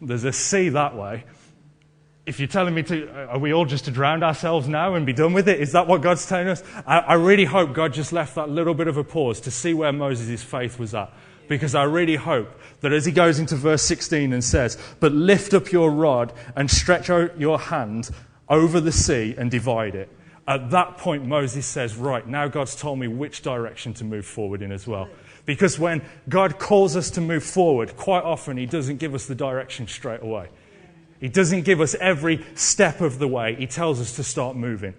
there's a sea that way. If you're telling me are we all just to drown ourselves now and be done with it? Is that what God's telling us? I really hope God just left that little bit of a pause to see where Moses' faith was at. Because I really hope that as he goes into verse 16 and says, but lift up your rod and stretch out your hand over the sea and divide it. At that point, Moses says, right, now God's told me which direction to move forward in as well. Because when God calls us to move forward, quite often he doesn't give us the direction straight away. He doesn't give us every step of the way. He tells us to start moving.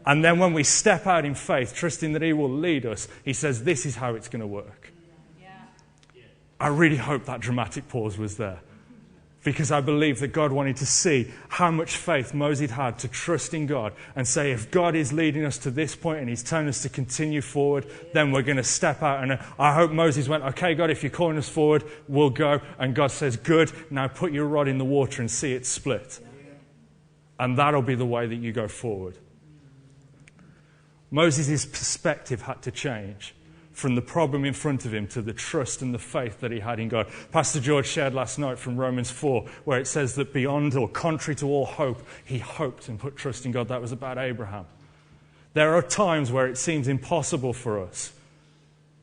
And then when we step out in faith, trusting that he will lead us, he says, this is how it's going to work. I really hope that dramatic pause was there. Because I believe that God wanted to see how much faith Moses had to trust in God and say, if God is leading us to this point and he's telling us to continue forward, then we're going to step out. And I hope Moses went, okay, God, if you're calling us forward, we'll go. And God says, good, now put your rod in the water and see it split. And that'll be the way that you go forward. Moses' perspective had to change from the problem in front of him to the trust and the faith that he had in God. Pastor George shared last night from Romans 4, where it says that beyond or contrary to all hope, he hoped and put trust in God. That was about Abraham. There are times where it seems impossible for us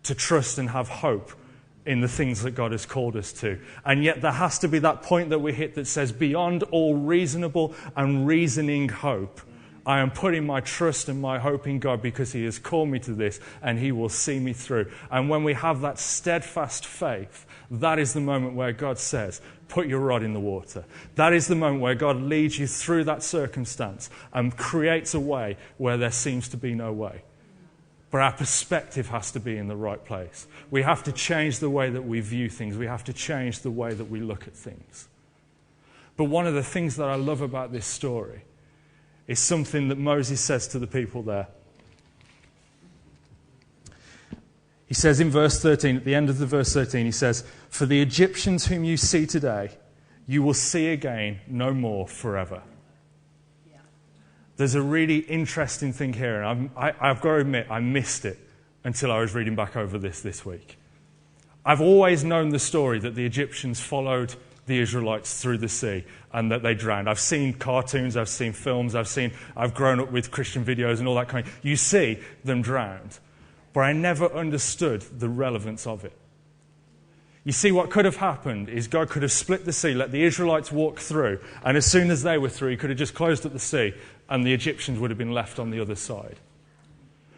to trust and have hope in the things that God has called us to. And yet there has to be that point that we hit that says, beyond all reasonable and reasoning hope, I am putting my trust and my hope in God because he has called me to this and he will see me through. And when we have that steadfast faith, that is the moment where God says, put your rod in the water. That is the moment where God leads you through that circumstance and creates a way where there seems to be no way. But our perspective has to be in the right place. We have to change the way that we view things. We have to change the way that we look at things. But one of the things that I love about this story is something that Moses says to the people there. He says in verse 13, at the end of the verse 13, he says, for the Egyptians whom you see today, you will see again no more forever. Yeah. There's a really interesting thing here, and I've got to admit, I missed it until I was reading back over this week. I've always known the story that the Egyptians followed the Israelites through the sea and that they drowned. I've seen cartoons, I've seen films, I've grown up with Christian videos and all that kind of. You see them drowned. But I never understood the relevance of it. You see, what could have happened is God could have split the sea, let the Israelites walk through, and as soon as they were through, he could have just closed up the sea and the Egyptians would have been left on the other side.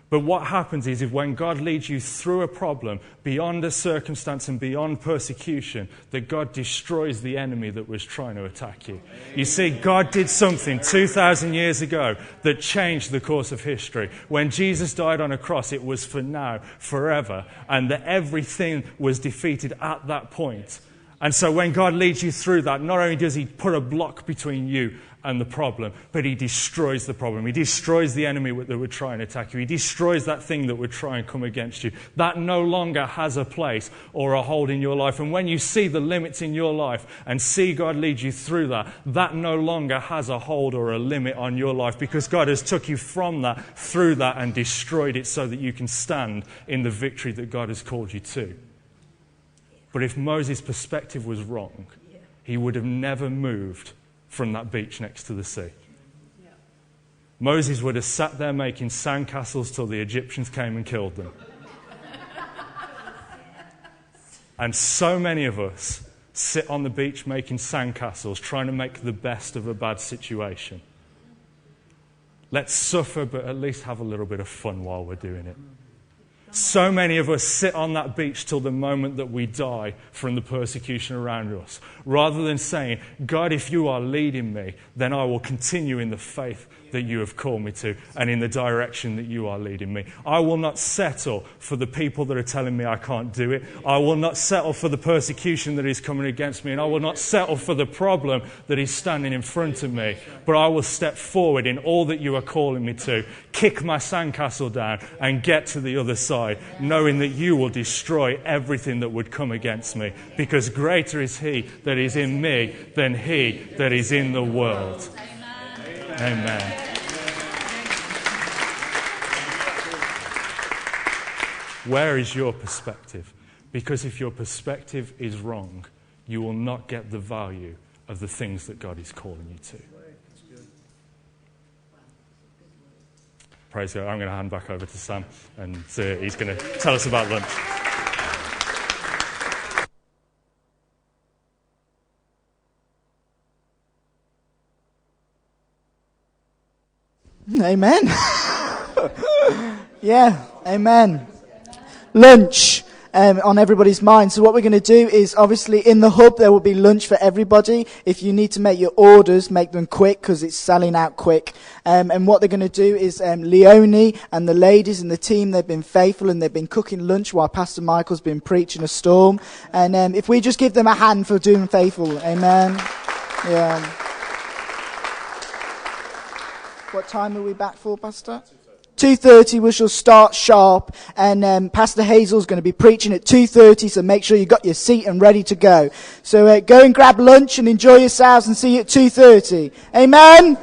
But what happens is when God leads you through a problem, beyond a circumstance and beyond persecution, that God destroys the enemy that was trying to attack you. You see, God did something 2,000 years ago that changed the course of history. When Jesus died on a cross, it was for now, forever, and that everything was defeated at that point. And so when God leads you through that, not only does he put a block between you and the problem, but he destroys the problem. He destroys the enemy that would try and attack you. He destroys that thing that would try and come against you. That no longer has a place or a hold in your life. And when you see the limits in your life and see God lead you through that, that no longer has a hold or a limit on your life because God has took you from that, through that, and destroyed it so that you can stand in the victory that God has called you to. But if Moses' perspective was wrong, he would have never moved from that beach next to the sea. Yeah. Moses would have sat there making sandcastles till the Egyptians came and killed them. And so many of us sit on the beach making sandcastles, trying to make the best of a bad situation. Let's suffer, but at least have a little bit of fun while we're doing it. So many of us sit on that beach till the moment that we die from the persecution around us, rather than saying, God, if you are leading me, then I will continue in the faith that you have called me to and in the direction that you are leading me. I will not settle for the people that are telling me I can't do it. I will not settle for the persecution that is coming against me, and I will not settle for the problem that is standing in front of me, but I will step forward in all that you are calling me to, kick my sandcastle down and get to the other side, knowing that you will destroy everything that would come against me, because greater is he that is in me than he that is in the world. Amen. Where is your perspective? Because if your perspective is wrong, you will not get the value of the things that God is calling you to. Praise God. I'm going to hand back over to Sam, and he's going to tell us about lunch. Amen. Yeah, amen. Lunch on everybody's mind. So what we're going to do is, obviously, in the hub there will be lunch for everybody. If you need to make your orders, make them quick because it's selling out quick. And what they're going to do is Leonie and the ladies and the team, they've been faithful and they've been cooking lunch while Pastor Michael's been preaching a storm. And if we just give them a hand for doing faithful. Amen. Yeah. What time are we back for, Pastor? 2:30 we shall start sharp, and Pastor Hazel's going to be preaching at 2:30, so make sure you got your seat and ready to go. So go and grab lunch and enjoy yourselves, and see you at 2:30. Amen.